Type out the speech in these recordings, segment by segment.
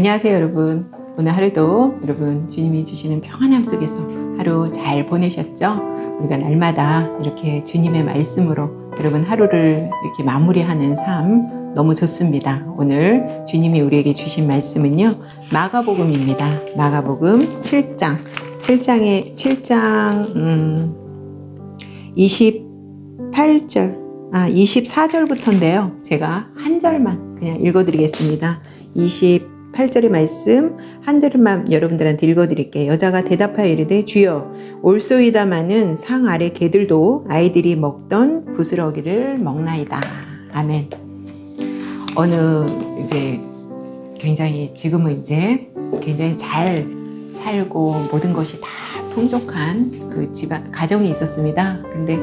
안녕하세요 여러분. 오늘 하루도 여러분 주님이 주시는 평안함 속에서 하루 잘 보내셨죠? 우리가 날마다 이렇게 주님의 말씀으로 여러분 하루를 이렇게 마무리하는 삶 너무 좋습니다. 오늘 주님이 우리에게 주신 말씀은요, 마가복음입니다. 마가복음 7장 24절부터인데요. 제가 한 절만 그냥 읽어드리겠습니다. 28절의 말씀 한 절만 여러분들한테 읽어드릴게요. 여자가 대답하여 이르되 주여 올소이다마는 상 아래 개들도 아이들이 먹던 부스러기를 먹나이다. 아멘. 어느 이제 굉장히 지금은 이제 굉장히 잘 살고 모든 것이 다 풍족한 그 집안 가정이 있었습니다. 근데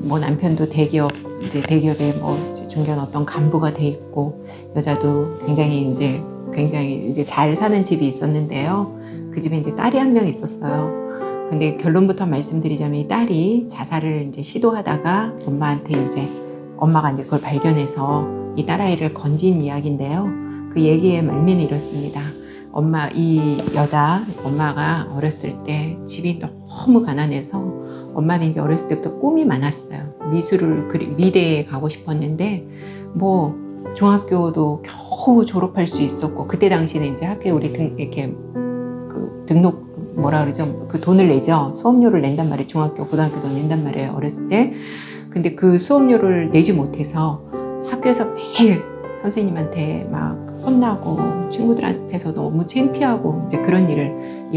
뭐 남편도 대기업에 뭐 중견 어떤 간부가 돼 있고 여자도 굉장히 이제 잘 사는 집이 있었는데요. 그 집에 이제 딸이 한 명 있었어요. 근데 결론부터 말씀드리자면 이 딸이 자살을 이제 시도하다가 엄마가 이제 그걸 발견해서 이 딸아이를 건진 이야기인데요. 그 얘기의 말미는 이렇습니다. 엄마가 어렸을 때 집이 너무 가난해서 엄마는 이제 어렸을 때부터 꿈이 많았어요. 미대에 가고 싶었는데 뭐 중학교도 겨우 졸업할 수 있었고, 그때 당시에는 이제 학교에 우리 등록 그 돈을 내죠. 수업료를 낸단 말이에요. 중학교, 고등학교 돈 낸단 말이에요. 어렸을 때. 근데 그 수업료를 내지 못해서 학교에서 매일 선생님한테 막 혼나고 친구들 앞에서 너무 창피하고 이제 그런 일을 이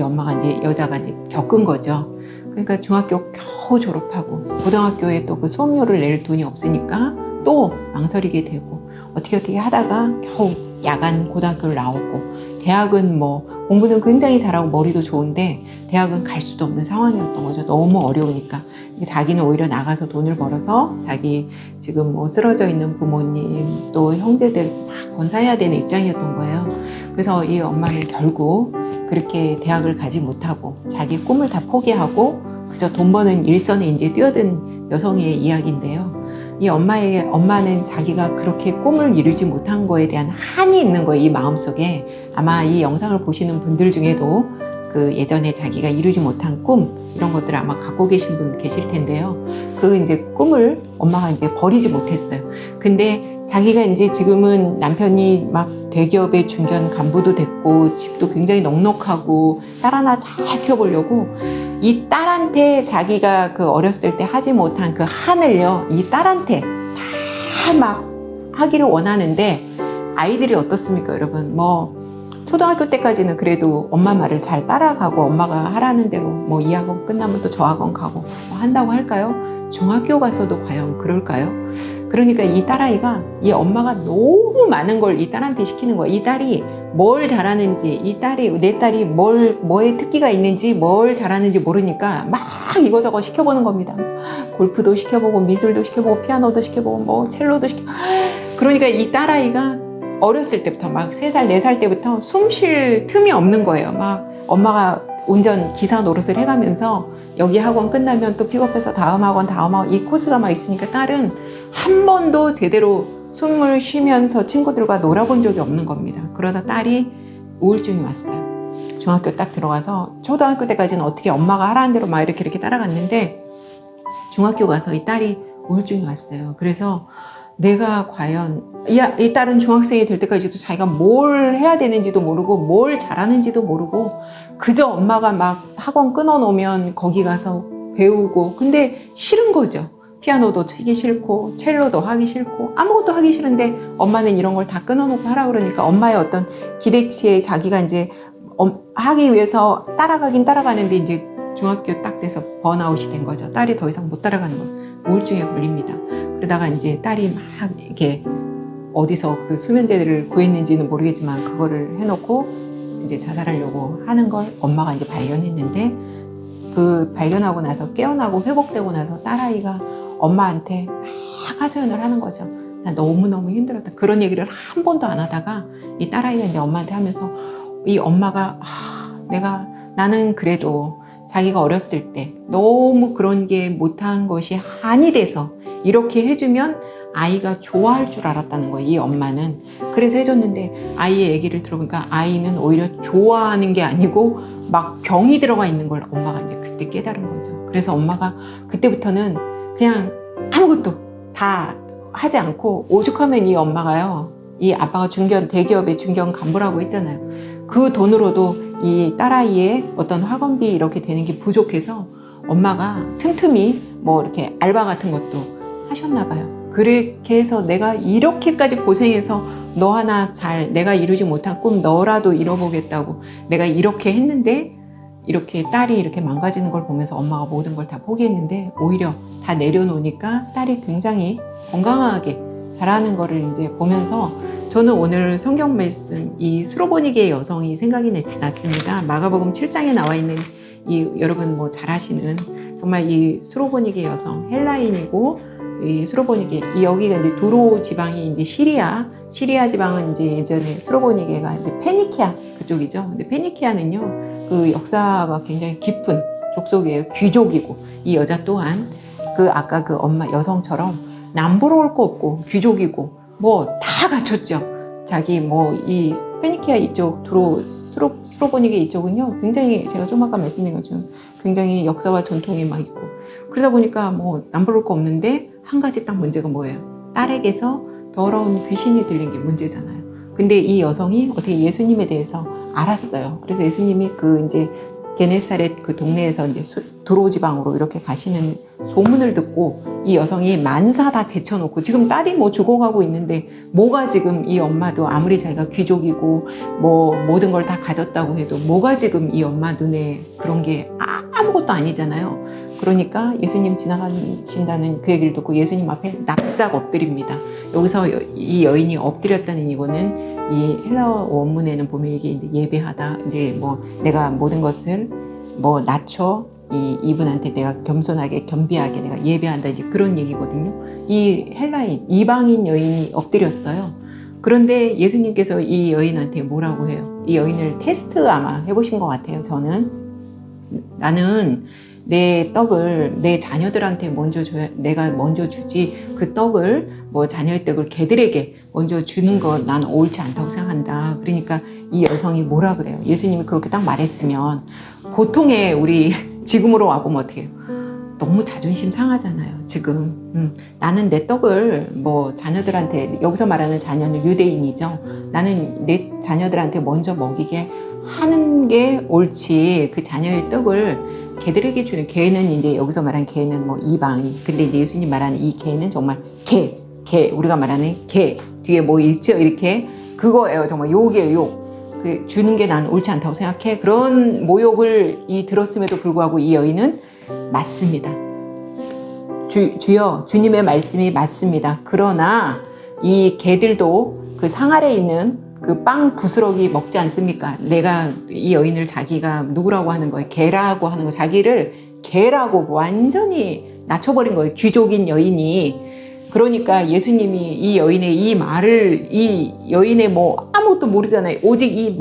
여자가 이제 겪은 거죠. 그러니까 중학교 겨우 졸업하고 고등학교에 또 그 수업료를 낼 돈이 없으니까 또 망설이게 되고 어떻게 하다가 겨우 야간 고등학교를 나오고, 대학은 뭐 공부는 굉장히 잘하고 머리도 좋은데 대학은 갈 수도 없는 상황이었던 거죠. 너무 어려우니까. 자기는 오히려 나가서 돈을 벌어서 자기 지금 뭐 쓰러져 있는 부모님 또 형제들 막 건사해야 되는 입장이었던 거예요. 그래서 이 엄마는 결국 그렇게 대학을 가지 못하고 자기 꿈을 다 포기하고 그저 돈 버는 일선에 이제 뛰어든 여성의 이야기인데요. 이 엄마는 자기가 그렇게 꿈을 이루지 못한 거에 대한 한이 있는 거예요. 이 마음속에. 아마 이 영상을 보시는 분들 중에도 그 예전에 자기가 이루지 못한 꿈 이런 것들을 아마 갖고 계신 분 계실 텐데요. 그 이제 꿈을 엄마가 이제 버리지 못했어요. 근데 자기가 이제 지금은 남편이 막 대기업의 중견 간부도 됐고 집도 굉장히 넉넉하고 딸 하나 잘 키워보려고 이 딸한테 자기가 그 어렸을 때 하지 못한 그 한을요, 이 딸한테 다 막 하기를 원하는데, 아이들이 어떻습니까 여러분? 뭐 초등학교 때까지는 그래도 엄마 말을 잘 따라가고 엄마가 하라는 대로 뭐 이 학원 끝나면 또 저 학원 가고 뭐 한다고 할까요? 중학교 가서도 과연 그럴까요? 그러니까 이 딸아이가 이 엄마가 너무 많은 걸 이 딸한테 시키는 거예요. 이 딸이 뭘 잘하는지, 내 딸이 뭐에 특기가 있는지, 뭘 잘하는지 모르니까 막 이거저거 시켜보는 겁니다. 골프도 시켜보고 미술도 시켜보고 피아노도 시켜보고 뭐 첼로도 그러니까 이 딸아이가 어렸을 때부터 막 3살, 4살 때부터 숨 쉴 틈이 없는 거예요. 막 엄마가 운전 기사 노릇을 해가면서 여기 학원 끝나면 또 픽업해서 다음 학원 이 코스가 막 있으니까 딸은 한 번도 제대로 숨을 쉬면서 친구들과 놀아본 적이 없는 겁니다. 그러다 딸이 우울증이 왔어요. 중학교 딱 들어가서 초등학교 때까지는 어떻게 엄마가 하라는 대로 막 이렇게 따라갔는데 중학교 가서 이 딸이 우울증이 왔어요. 그래서 내가 과연 이 딸은 중학생이 될 때까지도 자기가 뭘 해야 되는지도 모르고 뭘 잘하는지도 모르고 그저 엄마가 막 학원 끊어놓으면 거기 가서 배우고, 근데 싫은 거죠. 피아노도 치기 싫고 첼로도 하기 싫고 아무것도 하기 싫은데 엄마는 이런 걸 다 끊어놓고 하라 그러니까 엄마의 어떤 기대치에 자기가 이제 하기 위해서 따라가는데 이제 중학교 딱 돼서 번아웃이 된 거죠. 딸이 더 이상 못 따라가는 거예요. 우울증에 걸립니다. 그러다가 이제 딸이 막 이렇게 어디서 그 수면제를 구했는지는 모르겠지만 그거를 해놓고 이제 자살하려고 하는 걸 엄마가 이제 발견했는데, 그 발견하고 나서 깨어나고 회복되고 나서 딸아이가 엄마한테 막 하소연을 하는 거죠. 나 너무너무 힘들었다. 그런 얘기를 한 번도 안 하다가 이 딸아이가 이제 엄마한테 하면서 이 엄마가 나는 그래도 자기가 어렸을 때 너무 그런 게 못한 것이 한이 돼서 이렇게 해주면 아이가 좋아할 줄 알았다는 거예요. 이 엄마는. 그래서 해줬는데 아이의 얘기를 들어보니까 아이는 오히려 좋아하는 게 아니고 막 병이 들어가 있는 걸 엄마가 이제 그때 깨달은 거죠. 그래서 엄마가 그때부터는 그냥 아무것도 다 하지 않고 오죽하면 이 엄마가요. 이 아빠가 대기업의 중견 간부라고 했잖아요. 그 돈으로도 이 딸아이의 어떤 학원비 이렇게 되는 게 부족해서 엄마가 틈틈이 뭐 이렇게 알바 같은 것도 하셨나 봐요. 그렇게 해서 내가 이렇게까지 고생해서 너 하나 내가 이루지 못한 꿈 너라도 이뤄보겠다고 내가 이렇게 했는데 이렇게 딸이 이렇게 망가지는 걸 보면서 엄마가 모든 걸 다 포기했는데 오히려 다 내려놓으니까 딸이 굉장히 건강하게 자라는 거를 이제 보면서 저는 오늘 성경 말씀 이 수로보니게의 여성이 생각이 났습니다. 마가복음 7장에 나와 있는 이 여러분 뭐 잘 아시는 정말 이 수로보니게 여성 헬라인이고 이 수로보니게 여기가 이제 두로 지방이 이제 시리아 지방은 이제 예전에 수로보니게가 이제 페니키아 그쪽이죠. 근데 페니키아는요 그 역사가 굉장히 깊은 족속이에요. 귀족이고 이 여자 또한 그 아까 그 엄마 여성처럼 남부러울 거 없고 귀족이고 뭐 다 갖췄죠. 자기 뭐 이 페니키아 이쪽 수로보니게 이쪽은요 굉장히 제가 좀 아까 말씀드린 것처럼 굉장히 역사와 전통이 막 있고 그러다 보니까 뭐 남부러울 거 없는데 한 가지 딱 문제가 뭐예요? 딸에게서 더러운 귀신이 들린 게 문제잖아요. 근데 이 여성이 어떻게 예수님에 대해서 알았어요. 그래서 예수님이 그 이제 게네사렛 그 동네에서 이제 두로 지방으로 이렇게 가시는 소문을 듣고 이 여성이 만사 다 제쳐놓고 지금 딸이 뭐 죽어가고 있는데 뭐가 지금 이 엄마도 아무리 자기가 귀족이고 뭐 모든 걸 다 가졌다고 해도 뭐가 지금 이 엄마 눈에 그런 게 아무것도 아니잖아요. 그러니까 예수님 지나가신다는 그 얘기를 듣고 예수님 앞에 납작 엎드립니다. 여기서 이 여인이 엎드렸다는 이거는 이 헬라 원문에는 보면 이게 이제 예배하다 이제 뭐 내가 모든 것을 뭐 낮춰 이분한테 내가 겸손하게 겸비하게 내가 예배한다 이제 그런 얘기거든요. 이 헬라인 이방인 여인이 엎드렸어요. 그런데 예수님께서 이 여인한테 뭐라고 해요? 이 여인을 테스트 아마 해보신 것 같아요. 저는 나는 내 떡을 내 자녀들한테 먼저 줘야 내가 먼저 주지 그 떡을 뭐 자녀의 떡을 개들에게 먼저 주는 건 난 옳지 않다고 생각한다. 그러니까 이 여성이 뭐라 그래요? 예수님이 그렇게 딱 말했으면 보통의 우리 지금으로 와보면 어떻게 해요? 너무 자존심 상하잖아요. 지금 나는 내 떡을 뭐 자녀들한테 여기서 말하는 자녀는 유대인이죠. 나는 내 자녀들한테 먼저 먹이게 하는 게 옳지 그 자녀의 떡을 개들에게 주는 개는 이제 여기서 말하는 개는 뭐 이방이 근데 이제 예수님 말하는 이 개는 정말 개 우리가 말하는 개 뒤에 뭐 있죠 이렇게 그거예요. 정말 욕이에요. 욕. 그 주는 게 난 옳지 않다고 생각해. 그런 모욕을 들었음에도 불구하고 이 여인은 맞습니다. 주여 주님의 말씀이 맞습니다. 그러나 이 개들도 그 상 아래에 있는 그 빵 부스러기 먹지 않습니까? 내가 이 여인을 자기가 누구라고 하는 거예요? 개라고 하는 거 자기를 개라고 완전히 낮춰버린 거예요. 귀족인 여인이. 그러니까 예수님이 이 여인의 이 말을 이 여인의 뭐 아무것도 모르잖아요. 오직 이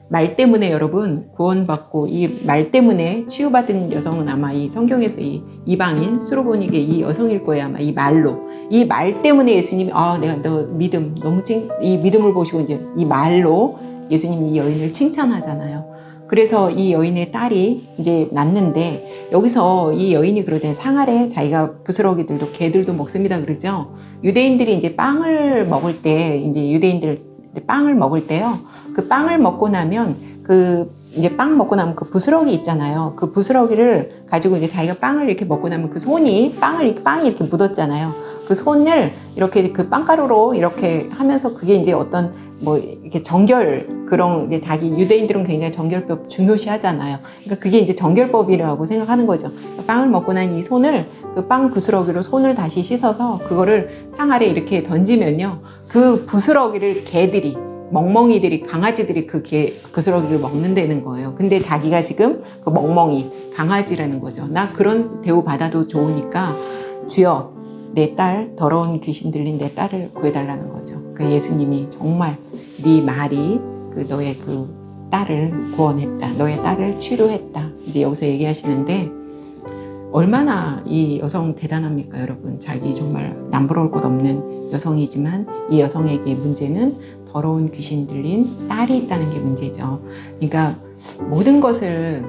말 때문에 여러분 구원받고 이 말 때문에 치유받은 여성은 아마 이 성경에서 이 이방인 수로보니게 이 여성일 거예요. 아마 이 말로 이 말 때문에 예수님이 내가 너 믿음 이 믿음을 보시고 이제 이 말로 예수님이 이 여인을 칭찬하잖아요. 그래서 이 여인의 딸이 이제 낳는데 여기서 이 여인이 그러잖아요. 상 아래 자기가 부스러기들도 개들도 먹습니다 그러죠. 유대인들이 이제 빵을 먹을 때 이제 유대인들 빵을 먹을 때요. 그 빵을 먹고 나면 이제 빵 먹고 나면 그 부스러기 있잖아요. 그 부스러기를 가지고 이제 자기가 빵을 이렇게 먹고 나면 그 손이 빵이 이렇게 묻었잖아요. 그 손을 이렇게 그 빵가루로 이렇게 하면서 그게 이제 어떤 뭐 이렇게 그런 이제 자기 유대인들은 굉장히 정결법 중요시 하잖아요. 그러니까 그게 이제 정결법이라고 생각하는 거죠. 빵을 먹고 난 이 손을 그 빵 부스러기로 손을 다시 씻어서 그거를 상 아래 이렇게 던지면요. 그 부스러기를 개들이 멍멍이들이 강아지들이 그 부스러기를 먹는다는 거예요. 근데 자기가 지금 그 멍멍이 강아지라는 거죠. 나 그런 대우 받아도 좋으니까 주여 내 딸 더러운 귀신 들린 내 딸을 구해달라는 거죠. 그 예수님이 정말 네 말이 너의 그 딸을 구원했다. 너의 딸을 치료했다. 이제 여기서 얘기하시는데 얼마나 이 여성 대단합니까 여러분. 자기 정말 남부러울 것 없는 여성이지만 이 여성에게 문제는 더러운 귀신 들린 딸이 있다는 게 문제죠. 그러니까 모든 것을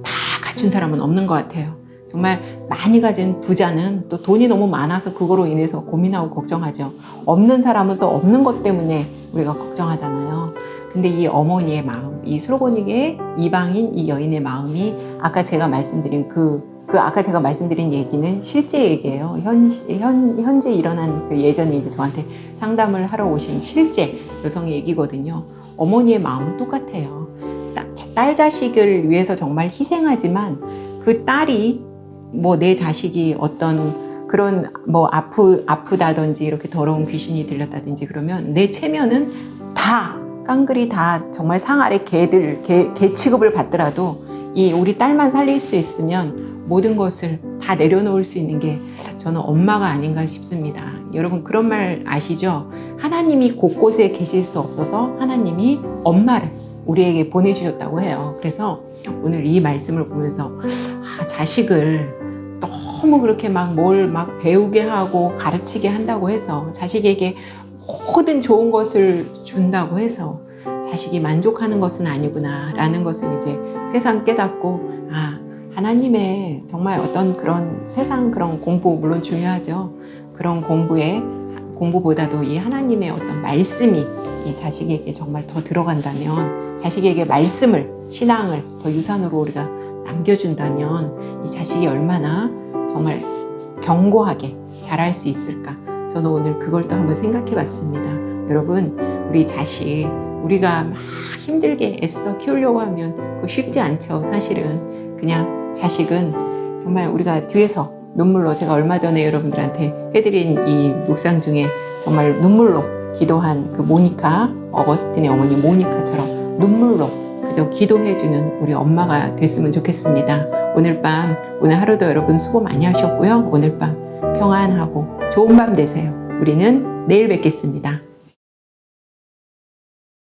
다 갖춘 사람은 없는 것 같아요. 정말 많이 가진 부자는 또 돈이 너무 많아서 그거로 인해서 고민하고 걱정하죠. 없는 사람은 또 없는 것 때문에 우리가 걱정하잖아요. 근데 이 어머니의 마음, 이 솔로몬에게 이방인 이 여인의 마음이 아까 제가 말씀드린 아까 제가 말씀드린 얘기는 실제 얘기예요. 현재 일어난 예전에 이제 저한테 상담을 하러 오신 실제 여성의 얘기거든요. 어머니의 마음은 똑같아요. 딸 자식을 위해서 정말 희생하지만 그 딸이 내 자식이 어떤 그런 아프다든지 이렇게 더러운 귀신이 들렸다든지 그러면 내 체면은 다 깡그리 다 정말 상 아래 개 취급을 받더라도 이 우리 딸만 살릴 수 있으면 모든 것을 다 내려놓을 수 있는 게 저는 엄마가 아닌가 싶습니다. 여러분 그런 말 아시죠? 하나님이 곳곳에 계실 수 없어서 하나님이 엄마를 우리에게 보내주셨다고 해요. 그래서 오늘 이 말씀을 보면서 자식을 너무 그렇게 뭘 배우게 하고 가르치게 한다고 해서 자식에게 모든 좋은 것을 준다고 해서 자식이 만족하는 것은 아니구나 라는 것을 이제 새삼 깨닫고 하나님의 정말 어떤 그런 세상 그런 공부 물론 중요하죠. 그런 공부보다도 이 하나님의 어떤 말씀이 이 자식에게 정말 더 들어간다면 자식에게 말씀을 신앙을 더 유산으로 우리가 남겨준다면 이 자식이 얼마나 정말 견고하게 자랄 수 있을까. 저는 오늘 그걸 또 한번 생각해 봤습니다. 여러분 우리 자식 우리가 막 힘들게 애써 키우려고 하면 그거 쉽지 않죠. 사실은 그냥 자식은 정말 우리가 뒤에서 눈물로 제가 얼마 전에 여러분들한테 해드린 이 묵상 중에 정말 눈물로 기도한 그 모니카 어거스틴의 어머니 모니카처럼 눈물로 그저 기도해주는 우리 엄마가 됐으면 좋겠습니다. 오늘 하루도 여러분 수고 많이 하셨고요. 오늘 밤 평안하고 좋은 밤 되세요. 우리는 내일 뵙겠습니다.